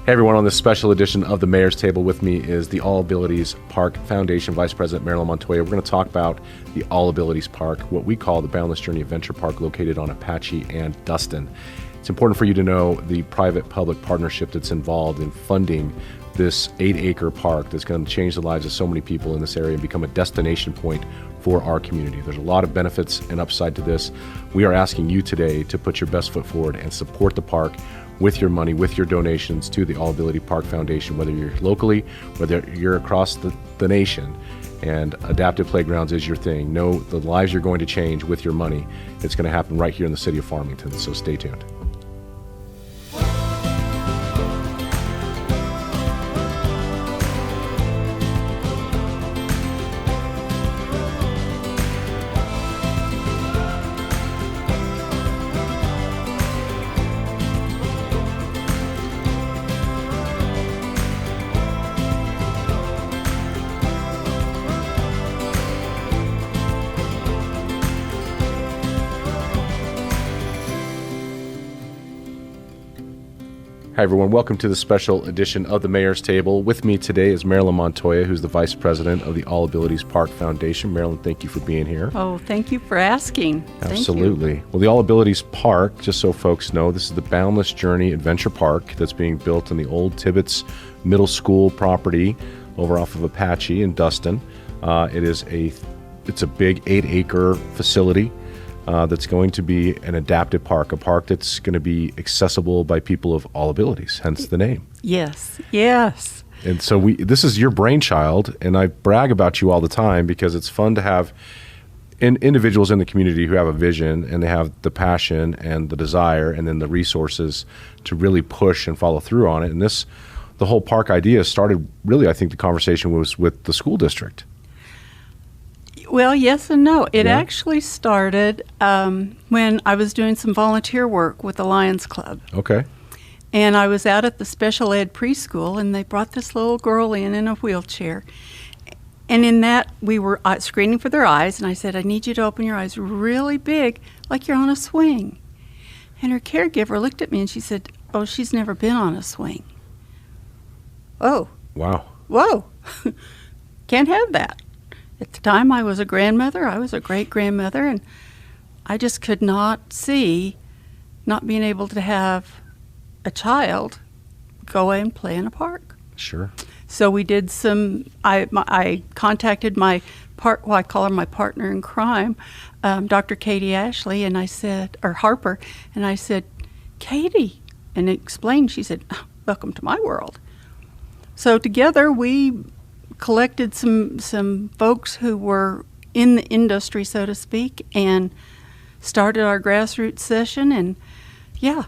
Hey everyone, on this special edition of the Mayor's Table with me is the All Abilities Park Foundation Vice President Marilyn Montoya. We're going to talk about the All Abilities Park, what we call the Boundless Journey Adventure Park, located on Apache and Dustin. It's important for you to know the private-public partnership that's involved in funding this 8-acre park that's going to change the lives of so many people in this area and become a destination point for our community. There's a lot of benefits and upside to this. We are asking you today to put your best foot forward and support the park with your money, with your donations to the All Ability Park Foundation, whether you're locally, whether you're across the nation, and adaptive playgrounds is your thing. Know the lives you're going to change with your money. It's going to happen right here in the city of Farmington, so stay tuned. Hi everyone, welcome to the special edition of the Mayor's Table. With me today is Marilyn Montoya, who's the Vice President of the All Abilities Park Foundation. Marilyn, thank you for being here. Oh, thank you for asking. Absolutely. Thank you. Well, the All Abilities Park, just so folks know, this is the Boundless Journey Adventure Park that's being built in the old Tibbetts Middle School property over off of Apache in Dustin. It's a big 8-acre facility. That's going to be an adaptive park, a park that's going to be accessible by people of all abilities, hence the name. Yes, yes. And so this is your brainchild, and I brag about you all the time because it's fun to have individuals in the community who have a vision and they have the passion and the desire and then the resources to really push and follow through on it. And the whole park idea started, really, I think the conversation was with the school district. Well, yes and no. It actually started when I was doing some volunteer work with the Lions Club. Okay. And I was out at the special ed preschool, and they brought this little girl in a wheelchair. And in that, we were screening for their eyes, and I said, I need you to open your eyes really big, like you're on a swing. And her caregiver looked at me, and she said, oh, she's never been on a swing. Oh. Wow. Whoa. Can't have that. At the time, I was a grandmother. I was a great-grandmother, and I just could not see not being able to have a child go away and play in a park. Sure. So we did I contacted I call her my partner in crime, Dr. Katie Ashley, and I said, or Harper, and I said, Katie, and explained, she said, welcome to my world. So together we collected some folks who were in the industry, so to speak, and started our grassroots session. And yeah,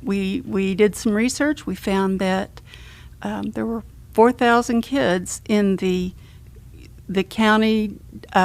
we did some research. We found that there were 4,000 kids in the county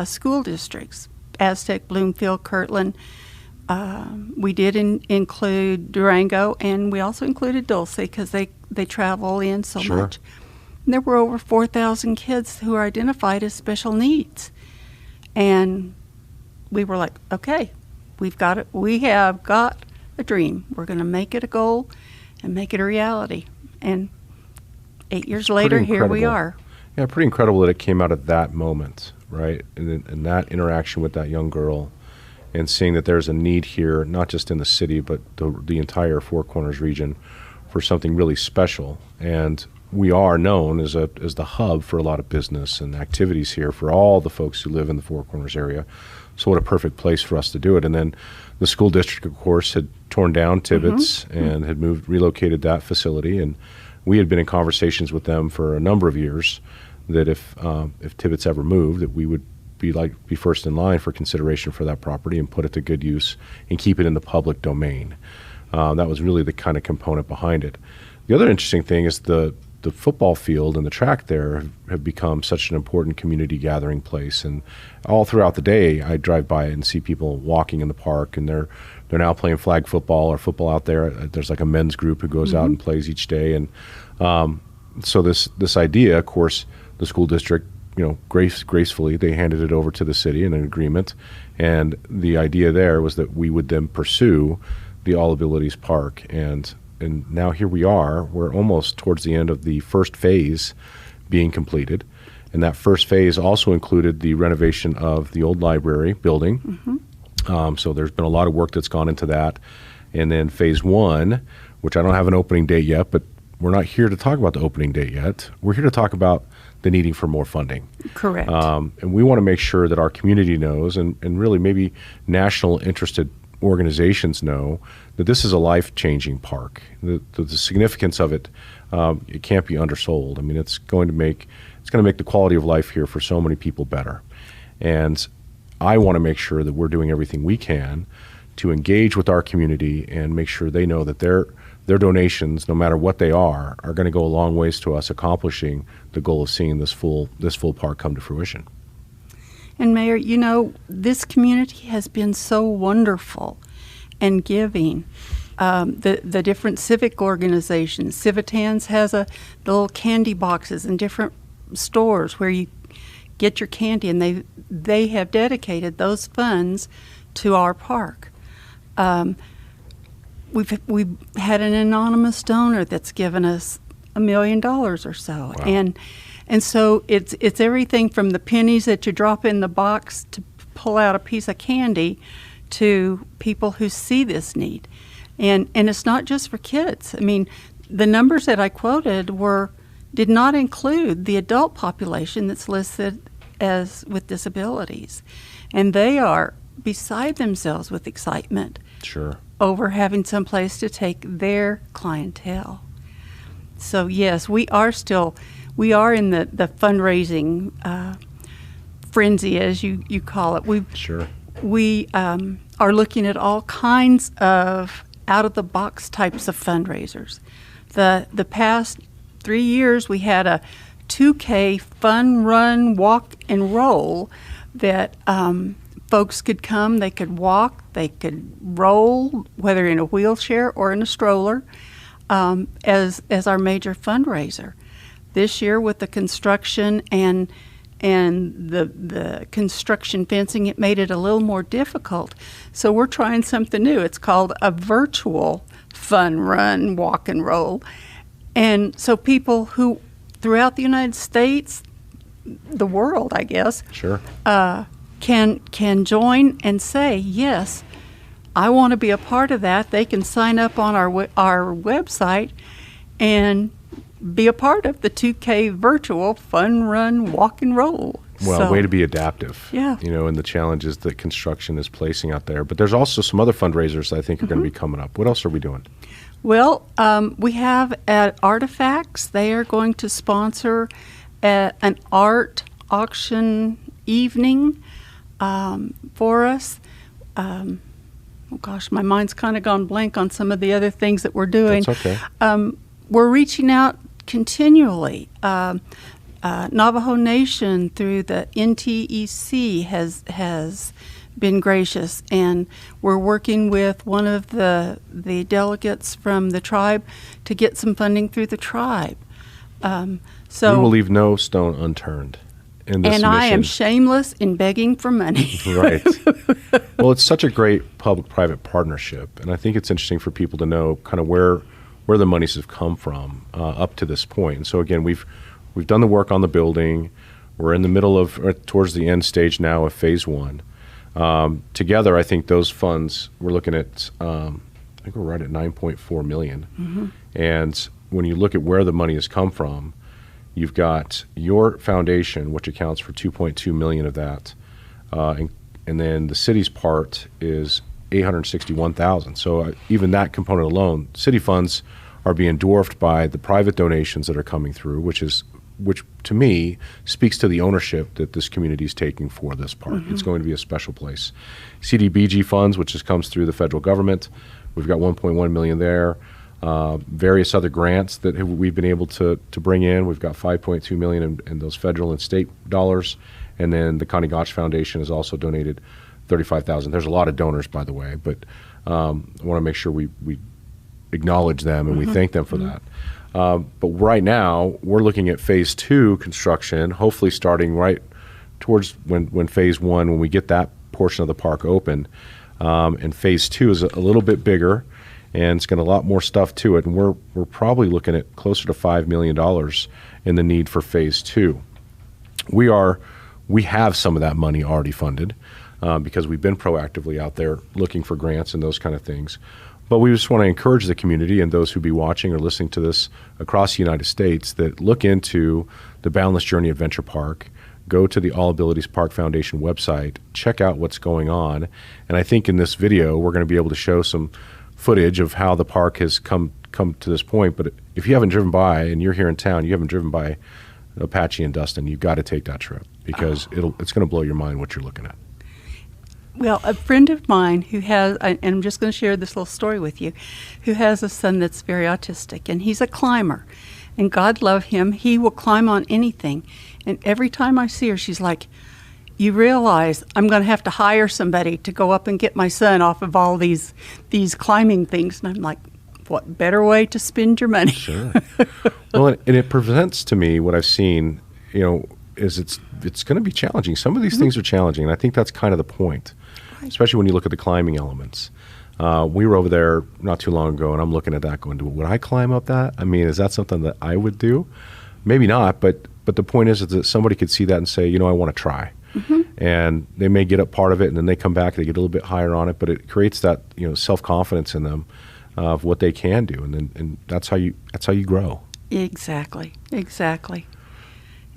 school districts, Aztec, Bloomfield, Kirtland. We did include Durango, and we also included Dulce because they travel in so Sure. much. And there were over 4,000 kids who are identified as special needs. And we were like, okay, we have got a dream. We're going to make it a goal and make it a reality. And 8 years later, here we are. Yeah, pretty incredible that it came out of that moment, right? And that interaction with that young girl and seeing that there's a need here, not just in the city, but the entire Four Corners region for something really special. And we are known as the hub for a lot of business and activities here for all the folks who live in the Four Corners area. So what a perfect place for us to do it. And then the school district, of course, had torn down Tibbetts and had relocated that facility. And we had been in conversations with them for a number of years that if Tibbetts ever moved, that we would be first in line for consideration for that property and put it to good use and keep it in the public domain. That was really the kind of component behind it. The other interesting thing is the football field and the track there have become such an important community gathering place. And all throughout the day, I drive by and see people walking in the park, and they're now playing flag football or football out there. There's like a men's group who goes out and plays each day. And so this idea, of course, the school district, gracefully, they handed it over to the city in an agreement. And the idea there was that we would then pursue the All Abilities Park. And and now here we are. We're almost towards the end of the first phase being completed. And that first phase also included the renovation of the old library building. So there's been a lot of work that's gone into that. And then phase one, which I don't have an opening date yet, but we're not here to talk about the opening date yet. We're here to talk about the needing for more funding. Correct. And we want to make sure that our community knows, and really maybe national interested organizations know, that this is a life-changing park. The significance of it, it can't be undersold. I mean, it's going to make the quality of life here for so many people better. And I want to make sure that we're doing everything we can to engage with our community and make sure they know that their donations, no matter what they are going to go a long ways to us accomplishing the goal of seeing this full park come to fruition. And Mayor, you know, this community has been so wonderful and giving. The different civic organizations, Civitans has the little candy boxes in different stores where you get your candy, and they have dedicated those funds to our park. We've had an anonymous donor that's given us $1 million or so. Wow. And so it's everything from the pennies that you drop in the box to pull out a piece of candy to people who see this need. And it's not just for kids. I mean, the numbers that I quoted did not include the adult population that's listed as with disabilities. And they are beside themselves with excitement. Sure. Over having some place to take their clientele. So yes, we are in the fundraising frenzy, as you call it. Sure. We are looking at all kinds of out-of-the-box types of fundraisers. The past 3 years, we had a 2K fun run, walk, and roll that folks could come, they could walk, they could roll, whether in a wheelchair or in a stroller, as our major fundraiser. This year, with the construction and the construction fencing, it made it a little more difficult. So we're trying something new. It's called a virtual fun run, walk, and roll. And so people who, throughout the United States, the world, I guess, sure, can join and say, yes, I want to be a part of that. They can sign up on our website and be a part of the 2K virtual fun run, walk, and roll. Well, way to be adaptive. Yeah. You know, and the challenges that construction is placing out there. But there's also some other fundraisers I think are going to be coming up. What else are we doing? Well, we have at Artifacts, they are going to sponsor an art auction evening for us. Oh gosh, my mind's kind of gone blank on some of the other things that we're doing. That's okay. We're reaching out continually. Navajo Nation through the NTEC has been gracious, and we're working with one of the delegates from the tribe to get some funding through the tribe. So we will leave no stone unturned in this and mission. I am shameless in begging for money. Right. Well, it's such a great public-private partnership, and I think it's interesting for people to know kind of where the monies have come from up to this point. And so again, we've done the work on the building. We're in the middle of, towards the end stage now of phase one. Together, I think those funds, we're looking at, I think we're right at $9.4 million. Mm-hmm. And when you look at where the money has come from, you've got your foundation, which accounts for $2.2 million of that, and then the city's part is $861,000. So even that component alone, city funds are being dwarfed by the private donations that are coming through, which to me speaks to the ownership that this community is taking for this park. Mm-hmm. It's going to be a special place. CDBG funds, which just comes through the federal government, we've got $1.1 million there. Various other grants that we've been able to bring in. We've got $5.2 million in those federal and state dollars, and then the Connie Gotch Foundation has also donated $35,000. There's a lot of donors, by the way, but I want to make sure we acknowledge them and we thank them for that. But right now, we're looking at phase two construction, hopefully starting right towards when phase one, when we get that portion of the park open. And phase two is a little bit bigger, and it's got a lot more stuff to it. And we're probably looking at closer to $5 million in the need for phase 2. We have some of that money already funded because we've been proactively out there looking for grants and those kind of things. But we just want to encourage the community and those who be watching or listening to this across the United States that look into the Boundless Journey Adventure Park. Go to the All Abilities Park Foundation website, check out what's going on. And I think in this video, we're going to be able to show some footage of how the park has come to this point. But if you haven't driven by and you're here in town, you haven't driven by Apache and Dustin, you've got to take that trip because it's going to blow your mind what you're looking at. Well, a friend of mine who has, and I'm just going to share this little story with you, who has a son that's very autistic, and he's a climber. And God love him, he will climb on anything. And every time I see her, she's like, you realize I'm going to have to hire somebody to go up and get my son off of all these climbing things. And I'm like, what better way to spend your money? Sure. Well, and it presents to me what I've seen, is it's going to be challenging. Some of these things are challenging, and I think that's kind of the point, especially when you look at the climbing elements. We were over there not too long ago, and I'm looking at that going, would I climb up that? I mean, is that something that I would do? Maybe not, but the point is that somebody could see that and say, I want to try. And they may get up part of it, and then they come back, they get a little bit higher on it, but it creates that self-confidence in them of what they can do, and that's how you grow. Exactly.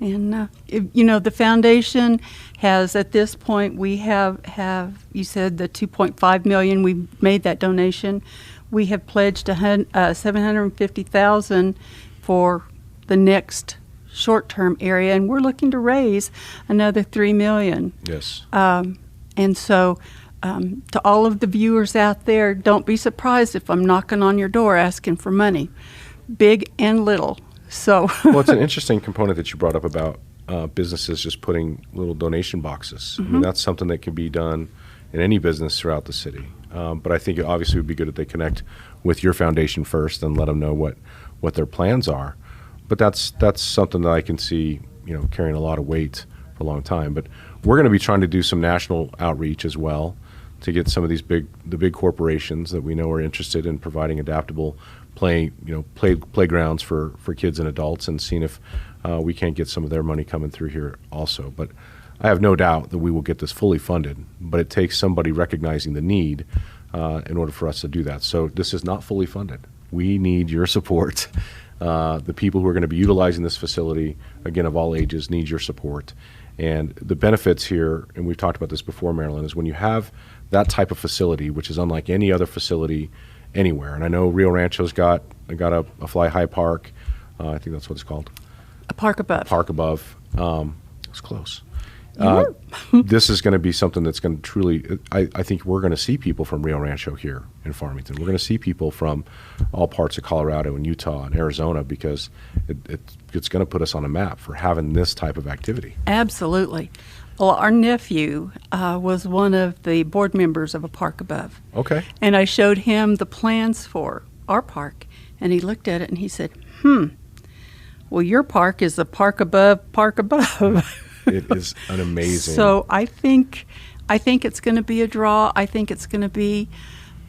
And the foundation has, at this point, we have you said the $2.5 million. We made that donation. We have pledged $750,000 for the next short-term area, and we're looking to raise another $3 million. Yes. And so, to all of the viewers out there, don't be surprised if I'm knocking on your door asking for money, big and little. So. Well, it's an interesting component that you brought up about businesses just putting little donation boxes. I mean, that's something that can be done in any business throughout the city. But I think it obviously would be good if they connect with your foundation first and let them know what their plans are. But that's something that I can see, carrying a lot of weight for a long time. But we're going to be trying to do some national outreach as well to get some of these big corporations that we know are interested in providing adaptable playgrounds for kids and adults, and seeing if we can't get some of their money coming through here also. But I have no doubt that we will get this fully funded, but it takes somebody recognizing the need in order for us to do that. So this is not fully funded. We need your support. The people who are going to be utilizing this facility, again, of all ages, need your support. And the benefits here, and we've talked about this before, Marilyn, is when you have that type of facility, which is unlike any other facility anywhere. And I know Rio Rancho's got a fly high park. I think that's what it's called. A park above. Park above. It's close. This is going to be something that's going to truly, I think we're going to see people from Rio Rancho here in Farmington. We're going to see people from all parts of Colorado and Utah and Arizona, because it's going to put us on a map for having this type of activity. Absolutely. Well, our nephew was one of the board members of a park above. Okay. And I showed him the plans for our park, and he looked at it and he said, well, your park is a park above. It is an amazing. So I think it's going to be a draw. I think it's going to be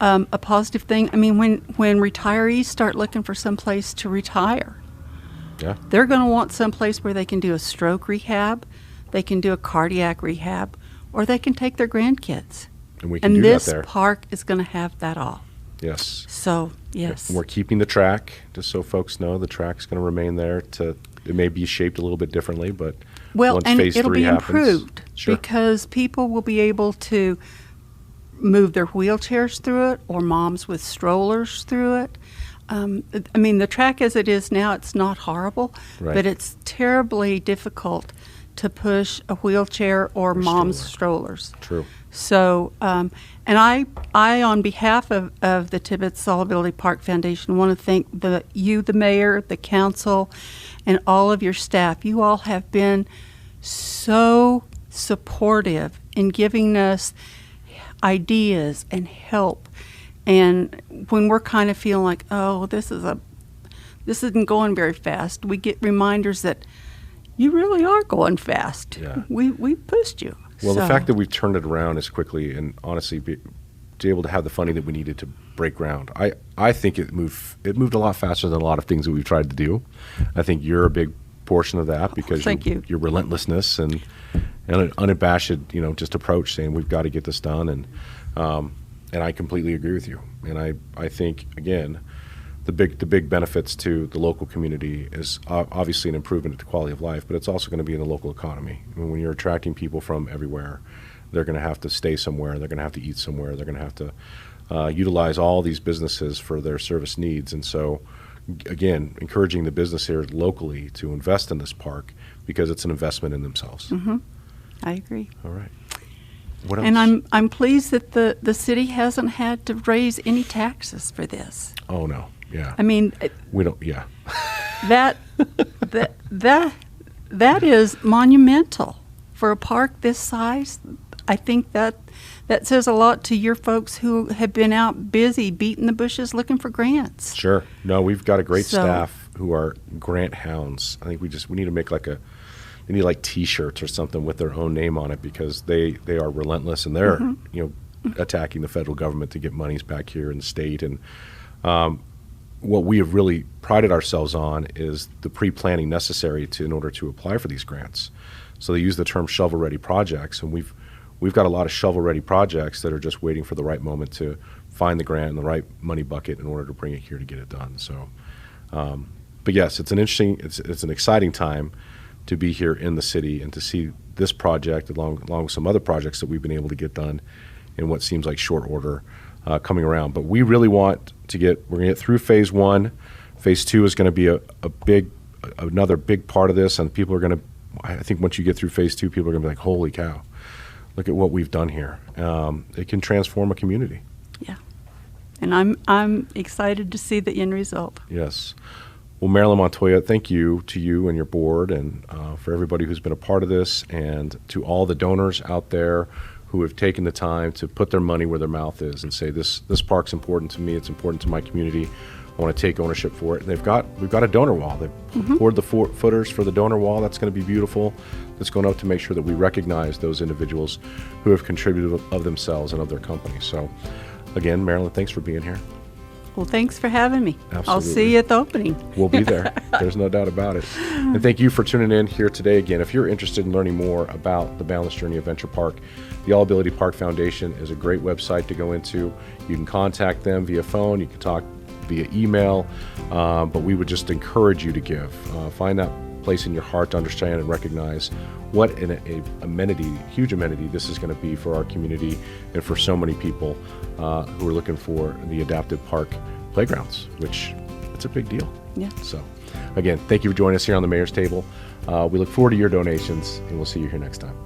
a positive thing. I mean, when retirees start looking for some place to retire, they're going to want some place where they can do a stroke rehab, they can do a cardiac rehab, or they can take their grandkids. And we can do that there. And this park is going to have that all. Yes. So, yes. And we're keeping the track, just so folks know the track's going to remain there. It may be shaped a little bit differently, but once phase 3 it'll be happens, improved, sure, because people will be able to move their wheelchairs through it, or moms with strollers through it. I mean, the track as it is now, it's not horrible, right, but it's terribly difficult to push a wheelchair or mom's strollers. True. So, and I on behalf of the Tibbetts All Ability Park Foundation, want to thank the mayor, the council, and all of your staff. You all have been so supportive in giving us ideas and help. And when we're kind of feeling like, oh, this isn't going very fast, we get reminders that you really are going fast. Yeah. We pushed you. Well, the fact that we've turned it around as quickly, and honestly, to able to have the funding that we needed to break ground. I think it moved a lot faster than a lot of things that we've tried to do. I think you're a big portion of that because thank you. Your relentlessness and an unabashed, just approach saying we've got to get this done. And I completely agree with you. And I think, again, the big benefits to the local community is obviously an improvement to quality of life, but it's also going to be in the local economy. I mean, when you're attracting people from everywhere, they're going to have to stay somewhere, they're going to have to eat somewhere, they're going to have to utilize all these businesses for their service needs. And so, again, encouraging the business here locally to invest in this park because it's an investment in themselves. Mm-hmm. I agree. All right. What else? And I'm pleased that the city hasn't had to raise any taxes for this. Oh, no. Yeah. I mean, we don't. Yeah. that is monumental for a park this size. I think that says a lot to your folks who have been out busy beating the bushes looking for grants. Sure. No, we've got a great staff who are grant hounds. I think we need to make they need like T-shirts or something with their own name on it because they are relentless and they're attacking the federal government to get monies back here in the state. And what we have really prided ourselves on is the pre-planning necessary in order to apply for these grants. So they use the term shovel-ready projects, and we've got a lot of shovel-ready projects that are just waiting for the right moment to find the grant and the right money bucket in order to bring it here to get it done. So, but yes, it's an exciting time to be here in the city and to see this project along with some other projects that we've been able to get done in what seems like short order coming around. But we really want to we're going to get through phase 1. Phase 2 is going to be another big part of this, and people are going to, I think once you get through phase 2, people are going to be like, holy cow, look at what we've done here. It can transform a community. Yeah. And I'm excited to see the end result. Yes. Well, Marilyn Montoya, thank you to you and your board and for everybody who's been a part of this, and to all the donors out there who have taken the time to put their money where their mouth is and say, this park's important to me, it's important to my community, I want to take ownership for it. And we've got a donor wall. They've poured the footers for the donor wall. That's going to be beautiful. That's going up to make sure that we recognize those individuals who have contributed of themselves and of their company. So again, Marilyn, thanks for being here. Well, thanks for having me. Absolutely. I'll see you at the opening. We'll be there. There's no doubt about it. And thank you for tuning in here today. Again, if you're interested in learning more about the Boundless Journey Adventure Park, the All Ability Park Foundation is a great website to go into. You can contact them via phone. You can talk via email. But we would just encourage you to give. Find that place in your heart to understand and recognize what an huge amenity this is going to be for our community and for so many people who are looking for the adaptive park playgrounds, which it's a big deal. Yeah. So again, thank you for joining us here on the Mayor's Table. We look forward to your donations, and we'll see you here next time.